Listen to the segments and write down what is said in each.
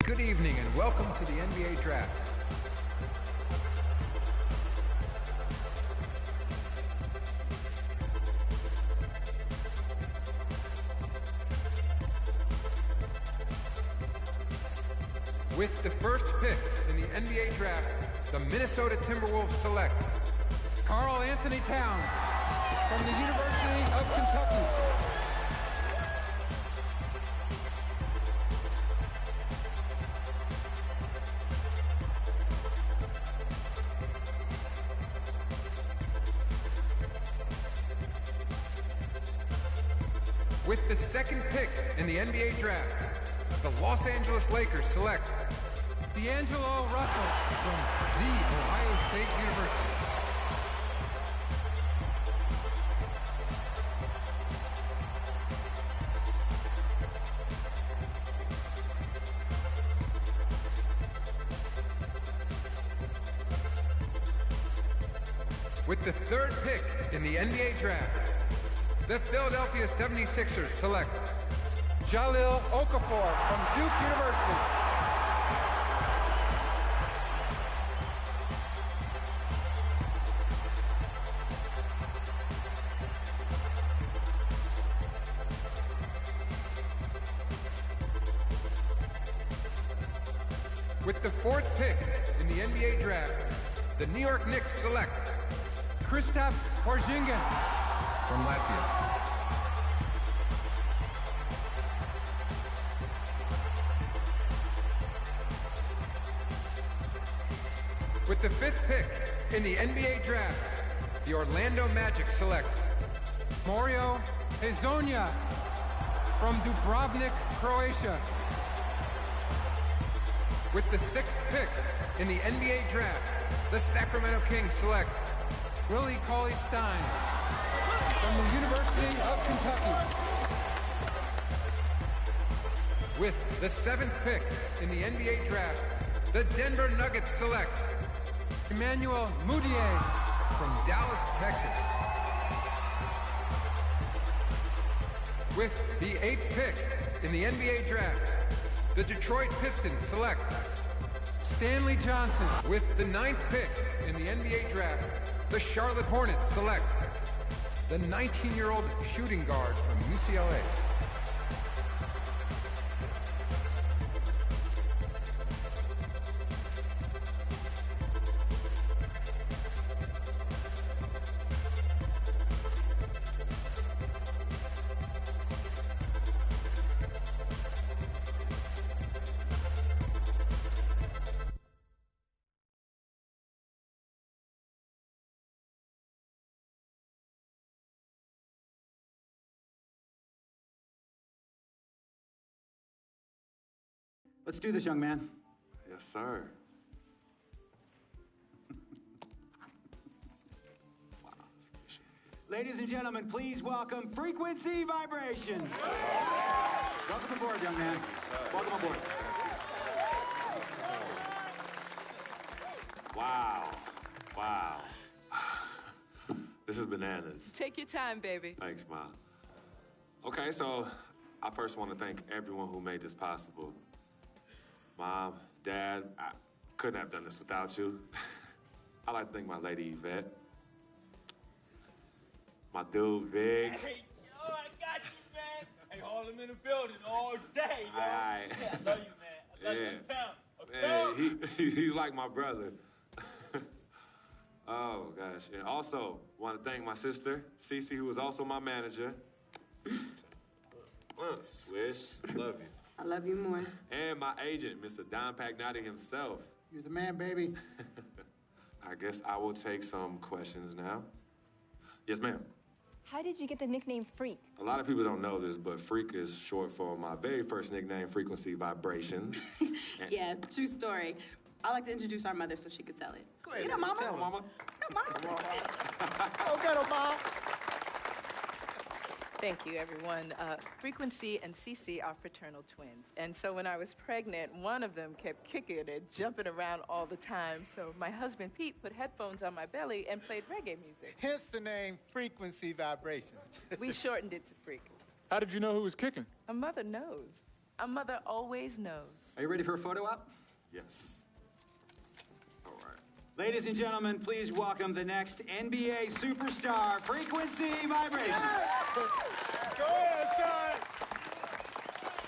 Good evening and welcome to the NBA Draft. With the first pick in the NBA Draft, the Minnesota Timberwolves select Karl Anthony Towns from the University of Kentucky. With the second pick in the NBA Draft, the Los Angeles Lakers select D'Angelo Russell from The Ohio State University. With the third pick in the NBA Draft, the Philadelphia 76ers select Jahlil Okafor from Duke University. With the fourth pick in the NBA Draft, the New York Knicks select Kristaps Porzingis from Latvia. With the fifth pick in the NBA Draft, the Orlando Magic select Mario Hezonja from Dubrovnik, Croatia. With the sixth pick in the NBA Draft, the Sacramento Kings select Willie Cauley-Stein from the University of Kentucky. With the seventh pick in the NBA Draft, the Denver Nuggets select Emmanuel Mudiay from Dallas, Texas. With the eighth pick in the NBA Draft, the Detroit Pistons select Stanley Johnson. With the ninth pick in the NBA Draft, the Charlotte Hornets select the 19-year-old shooting guard from UCLA. Let's do this, young man. Yes, sir. Wow, that's efficient. Ladies and gentlemen, please welcome Frequency Vibrations. Welcome aboard, young man. Welcome aboard. Wow. Wow. This is bananas. Take your time, baby. Thanks, Ma. Okay, so I first want to thank everyone who made this possible. Mom, Dad, I couldn't have done this without you. I'd like to thank my lady Yvette, my dude Vig. Hey, yo, I got you, man. Hey, hold him in the building all day, yo. Aye. Yeah, I love you, man. I love you in town. Man, he's like my brother. Oh, gosh. And also, want to thank my sister, Cece, who is also my manager. Swish, love you. I love you more. And my agent, Mr. Don Pagnotti himself. You're the man, baby. I guess I will take some questions now. Yes, ma'am. How did you get the nickname Freak? A lot of people don't know this, but Freak is short for my very first nickname, Frequency Vibrations. Yeah, true story. I like to introduce our mother so she could tell it. Go ahead. Get her, Mama. Tell her, Mama. Come on. Go get her, Mom. Thank you, everyone. Frequency and Cece are fraternal twins. And so when I was pregnant, one of them kept kicking and jumping around all the time. So my husband, Pete, put headphones on my belly and played reggae music. Hence the name Frequency Vibrations. We shortened it to Freak. How did you know who was kicking? A mother knows. A mother always knows. Are you ready for a photo op? Yes. All right. Ladies and gentlemen, please welcome the next NBA superstar, Frequency Vibration. Go ahead, son.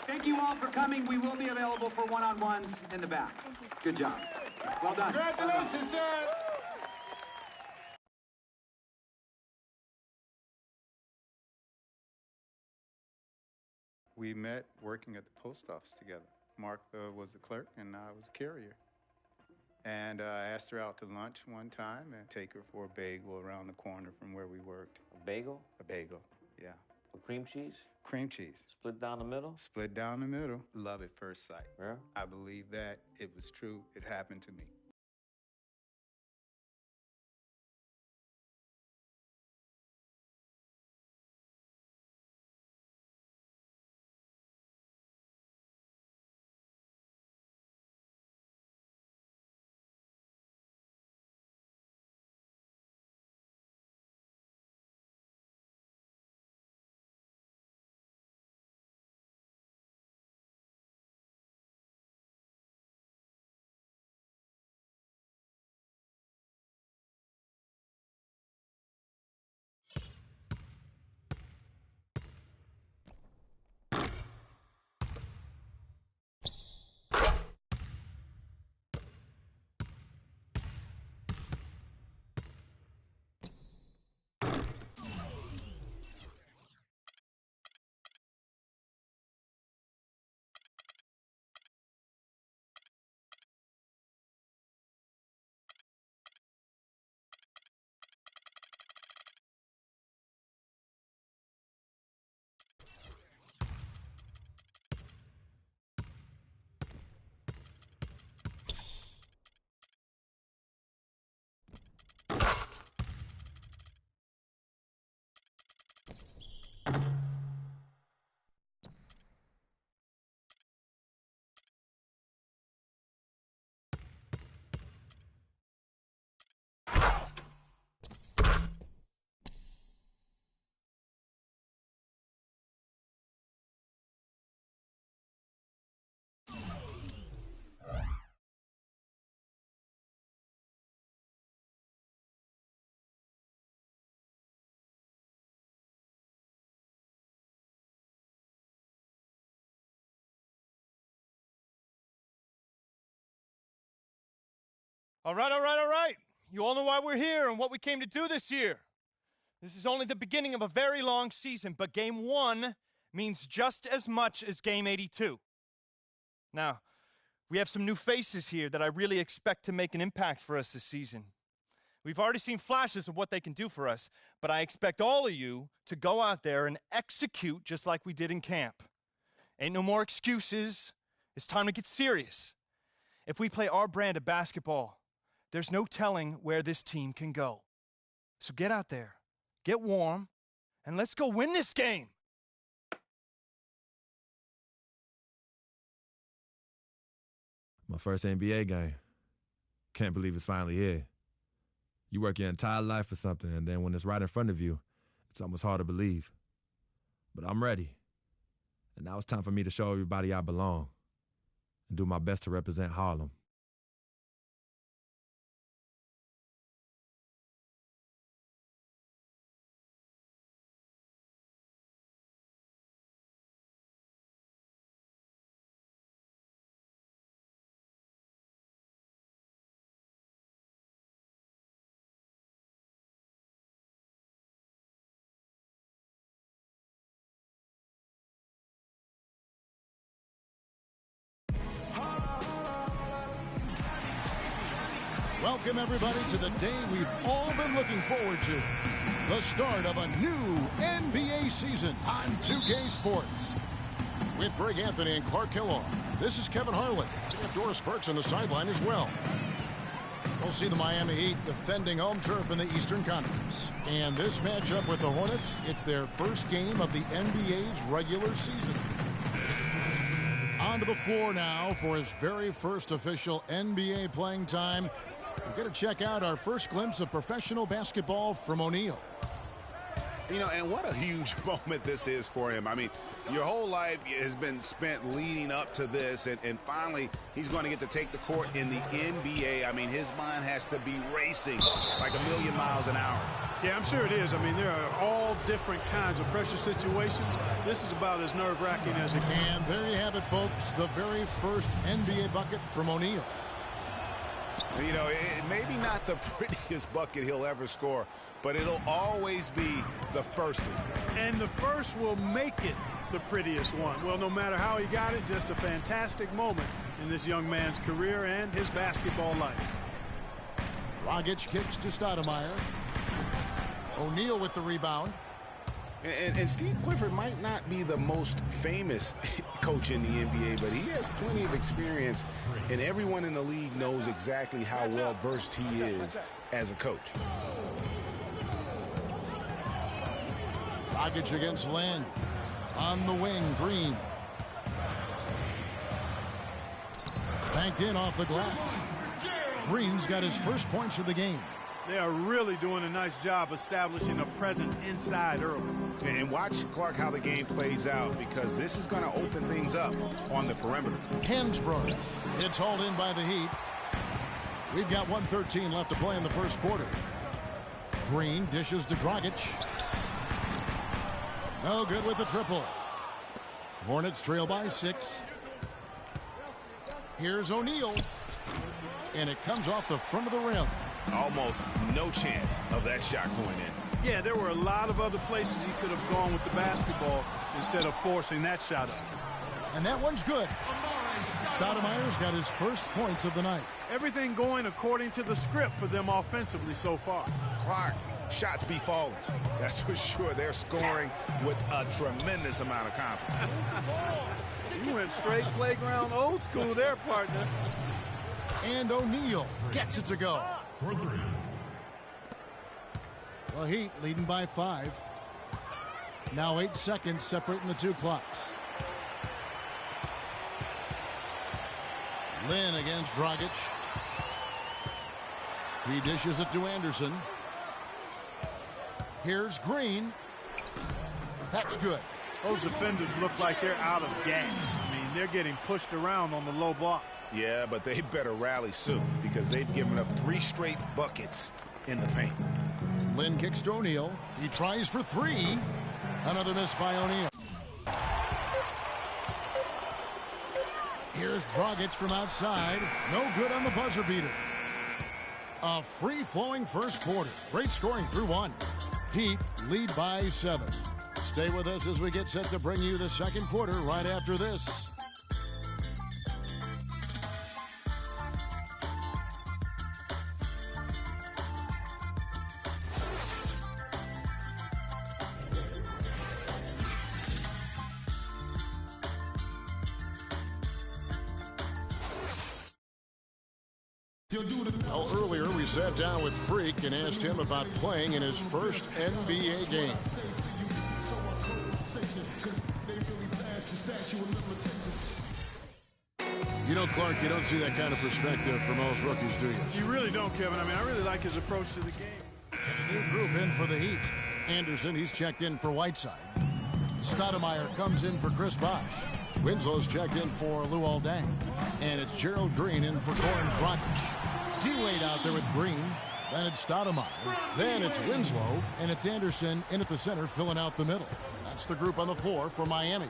Thank you all for coming. We will be available for one-on-ones in the back. Good job. Well done. Congratulations, son. We met working at the post office together. Mark was the clerk and I was a carrier. And I asked her out to lunch one time and take her for a bagel around the corner from where we worked. A bagel? A bagel, yeah. With cream cheese? Cream cheese. Split down the middle? Split down the middle. Love at first sight. Yeah? I believe that it was true. It happened to me. All right. You all know why we're here and what we came to do this year. This is only the beginning of a very long season, but Game 1 means just as much as Game 82. Now, we have some new faces here that I really expect to make an impact for us this season. We've already seen flashes of what they can do for us, but I expect all of you to go out there and execute just like we did in camp. Ain't no more excuses. It's time to get serious. If we play our brand of basketball, there's no telling where this team can go. So get out there, get warm, and let's go win this game. My first NBA game. Can't believe it's finally here. You work your entire life for something, and then when it's right in front of you, it's almost hard to believe. But I'm ready. And now it's time for me to show everybody I belong and do my best to represent Harlem. Welcome, everybody, to the day we've all been looking forward to. The start of a new NBA season on 2K Sports. With Greg Anthony and Clark Kellogg, this is Kevin Harlan. We have Doris Burks on the sideline as well. We'll see the Miami Heat defending home turf in the Eastern Conference. And this matchup with the Hornets, it's their first game of the NBA's regular season. Onto the floor now for his very first official NBA playing time. We're going to check out our first glimpse of professional basketball from O'Neal. You know, and what a huge moment this is for him. I mean, your whole life has been spent leading up to this, and finally he's going to get to take the court in the NBA. I mean, his mind has to be racing like a million miles an hour. Yeah, I'm sure it is. I mean, there are all different kinds of pressure situations. This is about as nerve-wracking as it can. And there you have it, folks, the very first NBA bucket from O'Neal. You know, maybe not the prettiest bucket he'll ever score, but it'll always be the first one. And the first will make it the prettiest one. Well, no matter how he got it, just a fantastic moment in this young man's career and his basketball life. Dragic kicks to Stoudemire. O'Neal with the rebound. And Steve Clifford might not be the most famous coach in the NBA, but he has plenty of experience, and everyone in the league knows exactly how well versed he is as a coach. Dragic against Len. On the wing, Green. Banked in off the glass. Green's got his first points of the game. They are really doing a nice job establishing a presence inside early. And watch, Clark, how the game plays out, because this is going to open things up on the perimeter. Hansbrough. It's hauled in by the Heat. We've got 1:13 left to play in the first quarter. Green dishes to Dragic. No good with the triple. Hornets trail by 6. Here's O'Neal. And it comes off the front of the rim. Almost no chance of that shot going in. Yeah, there were a lot of other places he could have gone with the basketball instead of forcing that shot up. And that one's good. Stoudemire's got his first points of the night. Everything going according to the script for them offensively so far. Clark, shots be falling. That's for sure. They're scoring with a tremendous amount of confidence. You went straight playground old school there, partner. And O'Neal gets it to go. The Heat leading by 5. Now 8 seconds separating the two clocks. Lynn against Dragic. He dishes it to Anderson. Here's Green. That's good. Those defenders look like they're out of gas. I mean, they're getting pushed around on the low block. Yeah, but they better rally soon, because they've given up 3 straight buckets in the paint. Lynn kicks to O'Neal. He tries for 3. Another miss by O'Neal. Here's Dragic from outside. No good on the buzzer beater. A free-flowing first quarter. Great scoring through 1. Heat lead by 7. Stay with us as we get set to bring you the second quarter right after this. Well, earlier we sat down with Freak and asked him about playing in his first NBA game. You know, Clark, you don't see that kind of perspective from most rookies, do you? You really don't, Kevin. I mean, I really like his approach to the game. New group in for the Heat. Anderson, he's checked in for Whiteside. Stoudemire comes in for Chris Bosh. Winslow's checked in for Luol Deng. And it's Gerald Green in for Goran Dragic. D-Wade out there with Green. Then it's Stoudemire. Then it's Winslow. And it's Anderson in at the center, filling out the middle. That's the group on the floor for Miami.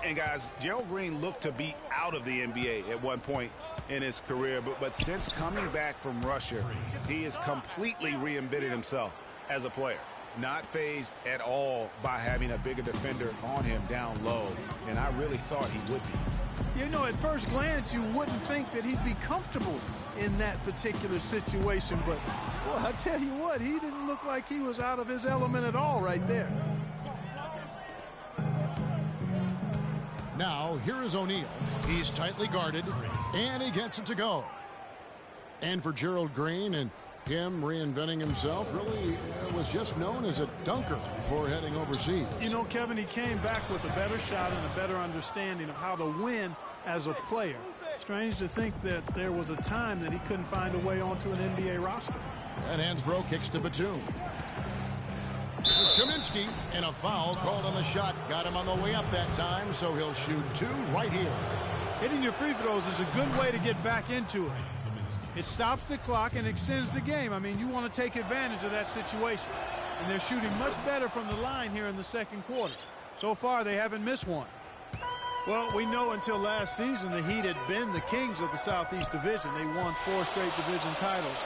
And guys, Gerald Green looked to be out of the NBA at one point in his career, but since coming back from Russia, he has completely reinvented himself as a player. Not fazed at all by having a bigger defender on him down low, and I really thought he would be. You know, at first glance, you wouldn't think that he'd be comfortable in that particular situation, but, well, I tell you what, he didn't look like he was out of his element at all right there. Now, here is O'Neal. He's tightly guarded, and he gets it to go. And for Gerald Green, and him reinventing himself, really was just known as a dunker before heading overseas. You know, Kevin, he came back with a better shot and a better understanding of how to win as a player. Strange to think that there was a time that he couldn't find a way onto an NBA roster. And Hansbrough kicks to Batum. Kaminsky, and a foul called on the shot. Got him on the way up that time, so he'll shoot 2 right here. Hitting your free throws is a good way to get back into it. It stops the clock and extends the game. I mean, you want to take advantage of that situation. And they're shooting much better from the line here in the second quarter. So far, they haven't missed one. Well, we know until last season the Heat had been the kings of the Southeast Division. They won 4 straight division titles.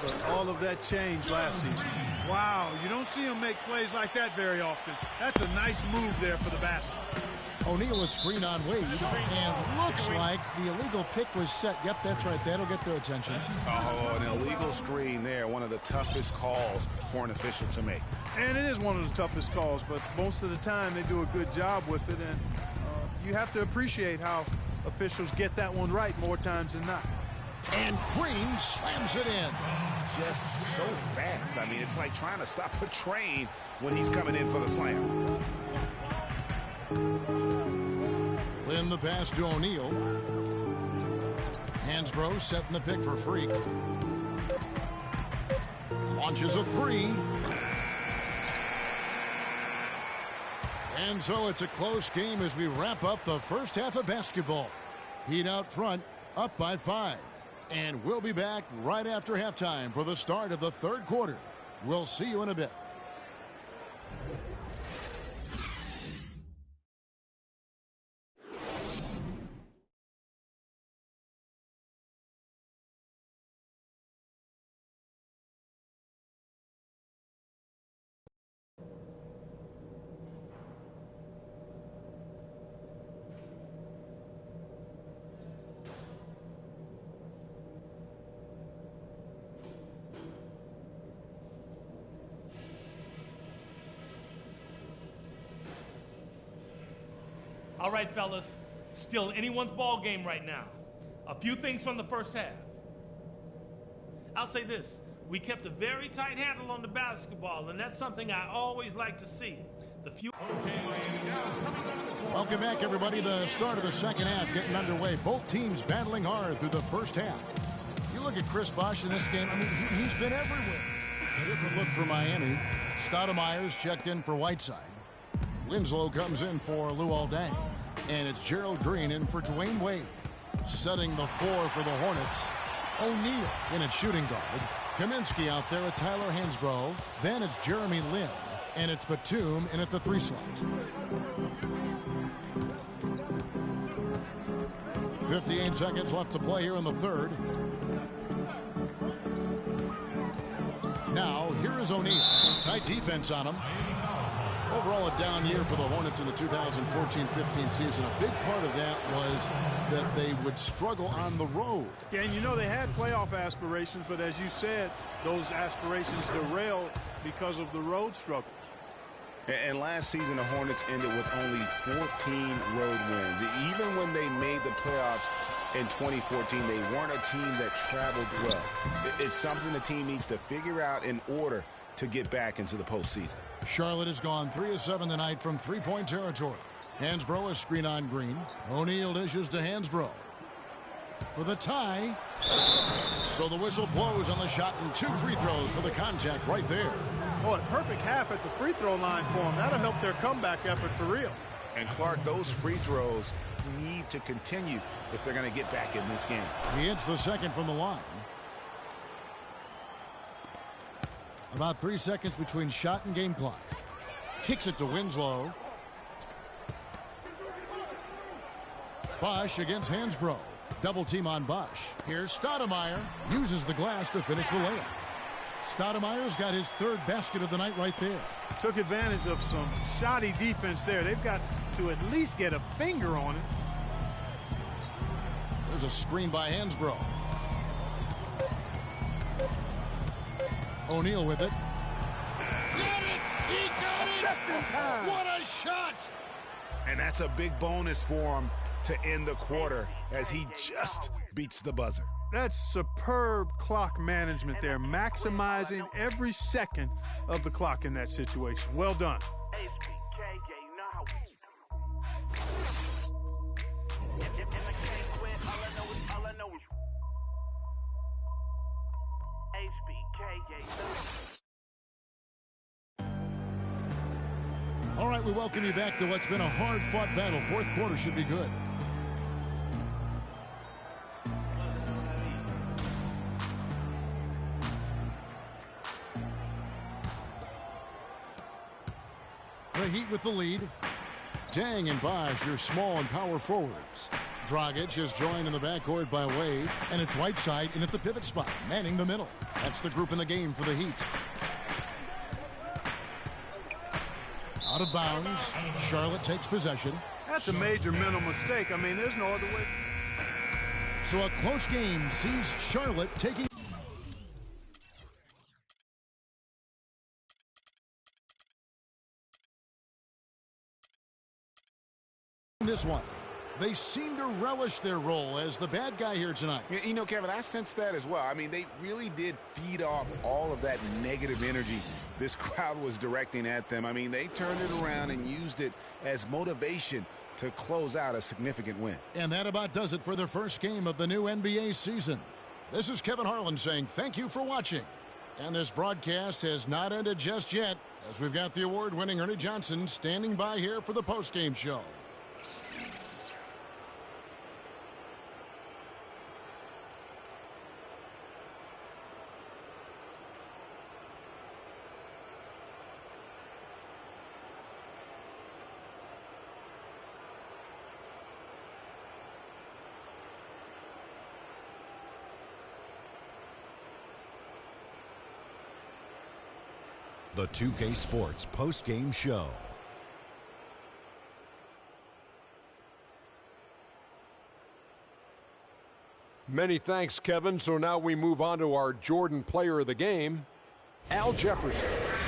But all of that changed last season. Wow, you don't see them make plays like that very often. That's a nice move there for the basket. O'Neal a screen on Wade, and looks like the illegal pick was set. Yep, that's right. That'll get their attention. Oh, an illegal screen there. One of the toughest calls for an official to make. And it is one of the toughest calls, but most of the time they do a good job with it. And you have to appreciate how officials get that one right more times than not. And Green slams it in. Just so fast. I mean, it's like trying to stop a train when he's coming in for the slam. Lynn the pass to O'Neal. Hansbrough setting the pick for Freak. Launches a 3. And so it's a close game as we wrap up the first half of basketball. Heat out front, up by 5. And we'll be back right after halftime for the start of the third quarter. We'll see you in a bit. All right, fellas, still anyone's ball game right now. A few things from the first half. I'll say this, we kept a very tight handle on the basketball, and that's something I always like to see. Welcome back, everybody. The start of the second half getting underway. Both teams battling hard through the first half. You look at Chris Bosh in this game, I mean, he's been everywhere. Different look for Miami. Stoudemire's checked in for Whiteside. Winslow comes in for Luol Deng. And it's Gerald Green in for Dwayne Wade. Setting the floor for the Hornets. O'Neal in at shooting guard. Kaminsky out there with Tyler Hansbrough. Then it's Jeremy Lin. And it's Batum in at the 3 slot. 58 seconds left to play here in the third. Now, here is O'Neal. Tight defense on him. Overall, a down year for the Hornets in the 2014-15 season. A big part of that was that they would struggle on the road. Yeah, and you know they had playoff aspirations, but as you said, those aspirations derailed because of the road struggles. And last season, the Hornets ended with only 14 road wins. Even when they made the playoffs in 2014, they weren't a team that traveled well. It's something the team needs to figure out in order to get back into the postseason. Charlotte has gone 3 of 7 tonight from three-point territory. Hansbrough is screen on Green. O'Neal dishes to Hansbrough for the tie. So the whistle blows on the shot and 2 free throws for the contact right there. Oh, a perfect half at the free throw line for them. That'll help their comeback effort for real. And Clark, those free throws need to continue if they're going to get back in this game. He hits the second from the line. About 3 seconds between shot and game clock. Kicks it to Winslow. Bosh against Hansbrough. Double team on Bosh. Here's Stoudemire. Uses the glass to finish the layup. Stoudemire's got his 3rd basket of the night right there. Took advantage of some shoddy defense there. They've got to at least get a finger on it. There's a screen by Hansbrough. O'Neal with it. Got it! He got it! Just in time. What a shot! And that's a big bonus for him to end the quarter as he just beats the buzzer. That's superb clock management there, maximizing every second of the clock in that situation. Well done. right, we welcome you back to what's been a hard-fought battle. Fourth quarter should be good. The Heat with the lead. Dang and Bosh, your small and power forwards. Dragic is joined in the backcourt by Wade, and it's Whiteside in at the pivot spot, manning the middle. That's the group in the game for the Heat. Out of bounds. Charlotte takes possession. That's a major mental mistake. I mean, there's no other way. So a close game sees Charlotte taking this one. They seem to relish their role as the bad guy here tonight. You know, Kevin, I sense that as well. I mean, they really did feed off all of that negative energy this crowd was directing at them. I mean, they turned it around and used it as motivation to close out a significant win. And that about does it for the first game of the new NBA season. This is Kevin Harlan saying thank you for watching. And this broadcast has not ended just yet, as we've got the award-winning Ernie Johnson standing by here for the post-game show. The 2K Sports post-game show. Many thanks, Kevin. So now we move on to our Jordan player of the game, Al Jefferson.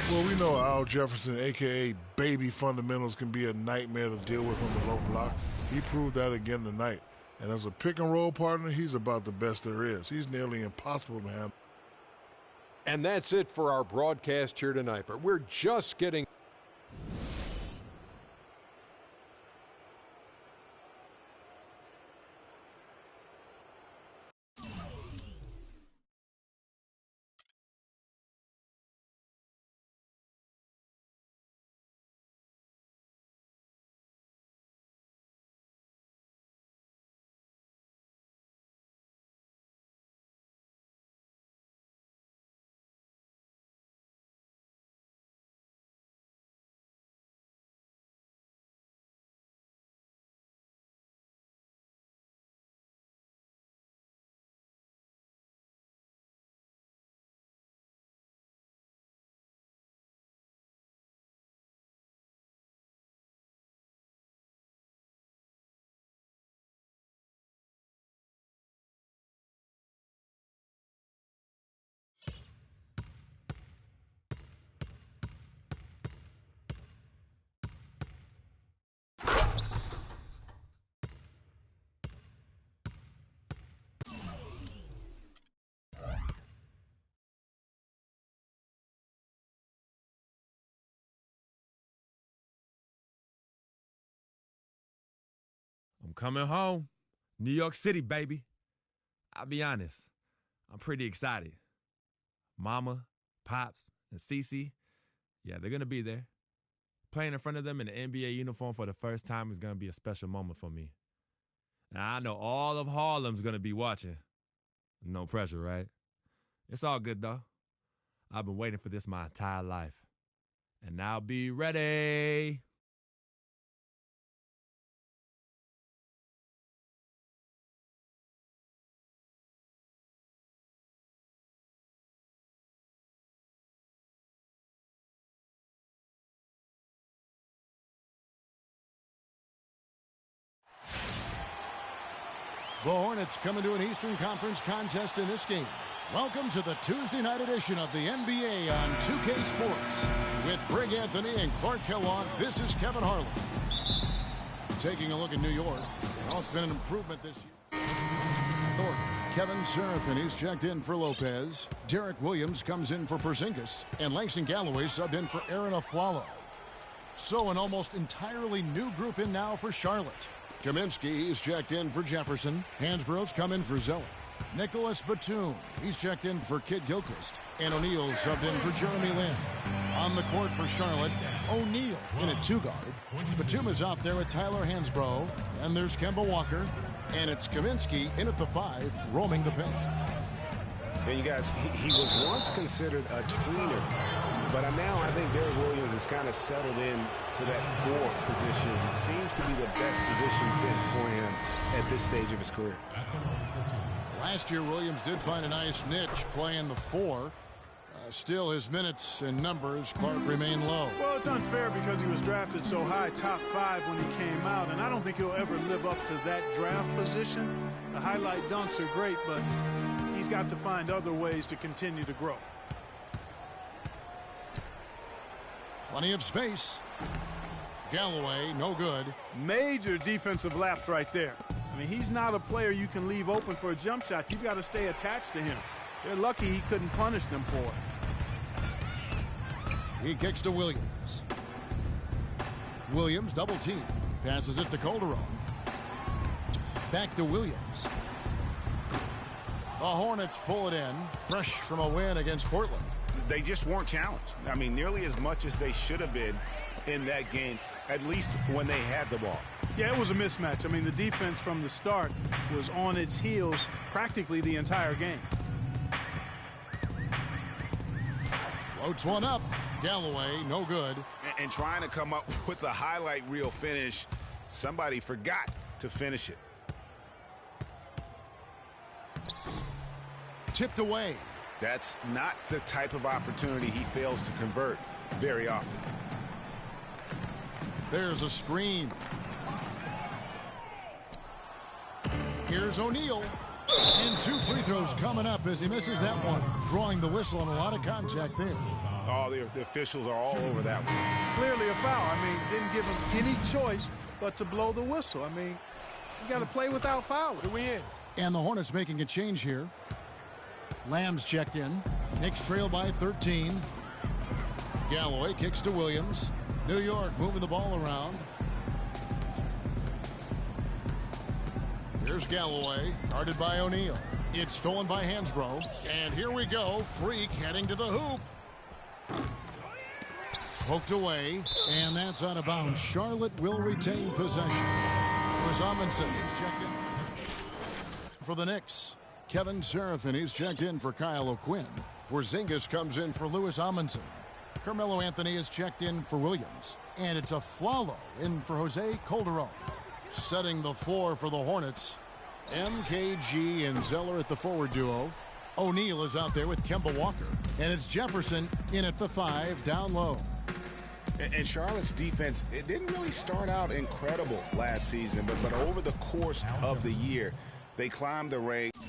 Well, we know Al Jefferson, a.k.a. Baby Fundamentals, can be a nightmare to deal with on the low block. He proved that again tonight. And as a pick-and-roll partner, he's about the best there is. He's nearly impossible to handle. And that's it for our broadcast here tonight. But we're just getting... I'm coming home. New York City, baby. I'll be honest, I'm pretty excited. Mama, Pops, and Cece, yeah, they're going to be there. Playing in front of them in the NBA uniform for the first time is going to be a special moment for me. Now, I know all of Harlem's going to be watching. No pressure, right? It's all good, though. I've been waiting for this my entire life. And I'll be ready. The Hornets coming to an Eastern Conference contest in this game. Welcome to the Tuesday night edition of the NBA on 2K Sports. With Greg Anthony and Clark Kellogg, this is Kevin Harlan. Taking a look at New York. Well, it's been an improvement this year. York, Kevin Serafin, he's checked in for Lopez. Derek Williams comes in for Porzingis. And Langston Galloway subbed in for Aaron Aflalo. So an almost entirely new group in now for Charlotte. Kaminsky, he's checked in for Jefferson. Hansborough's come in for Zeller. Nicholas Batum, he's checked in for Kid Gilchrist. And O'Neal subbed in for Jeremy Lin. On the court for Charlotte, O'Neal in a 2-guard. Batum is out there with Tyler Hansbrough. And there's Kemba Walker. And it's Kaminsky in at the 5, roaming the paint. And you guys, he was once considered a tweener. But now I think Derrick Williams has kind of settled in to that 4 position. Seems to be the best position fit for him at this stage of his career. Last year, Williams did find a nice niche playing the 4. Still, his minutes and numbers, Clark, remain low. Well, it's unfair because he was drafted so high, top 5 when he came out, and I don't think he'll ever live up to that draft position. The highlight dunks are great, but he's got to find other ways to continue to grow. Plenty of space. Galloway, no good. Major defensive lapse right there. I mean, he's not a player you can leave open for a jump shot. You've got to stay attached to him. They're lucky he couldn't punish them for it. He kicks to Williams. Williams double team. Passes it to Calderon. Back to Williams. The Hornets pull it in. Fresh from a win against Portland. They just weren't challenged. I mean, nearly as much as they should have been in that game, at least when they had the ball. Yeah, it was a mismatch. I mean, the defense from the start was on its heels practically the entire game. Floats one up. Galloway, no good. And trying to come up with the highlight reel finish, somebody forgot to finish it. Tipped away. That's not the type of opportunity he fails to convert very often. There's a screen. Here's O'Neal. And 2 free throws coming up as he misses that one. Drawing the whistle and a lot of contact there. Oh, the officials are all over that one. Clearly a foul. I mean, didn't give him any choice but to blow the whistle. I mean, you got to play without fouling. Who we in? And the Hornets making a change here. Lamb's checked in. Knicks trail by 13. Galloway kicks to Williams. New York moving the ball around. Here's Galloway, guarded by O'Neal. It's stolen by Hansbrough. And here we go. Freak heading to the hoop. Poked away, and that's out of bounds. Charlotte will retain possession. Lewis Amundsen is checked in for the Knicks. Kevin Serafin is checked in for Kyle O'Quinn. Porzingis comes in for Lewis Amundsen. Carmelo Anthony is checked in for Williams. And it's a Flalo in for Jose Calderon. Setting the 4 for the Hornets. MKG and Zeller at the forward duo. O'Neal is out there with Kemba Walker. And it's Jefferson in at the 5 down low. And Charlotte's defense, it didn't really start out incredible last season, but over the course of the year, they climbed the ranks.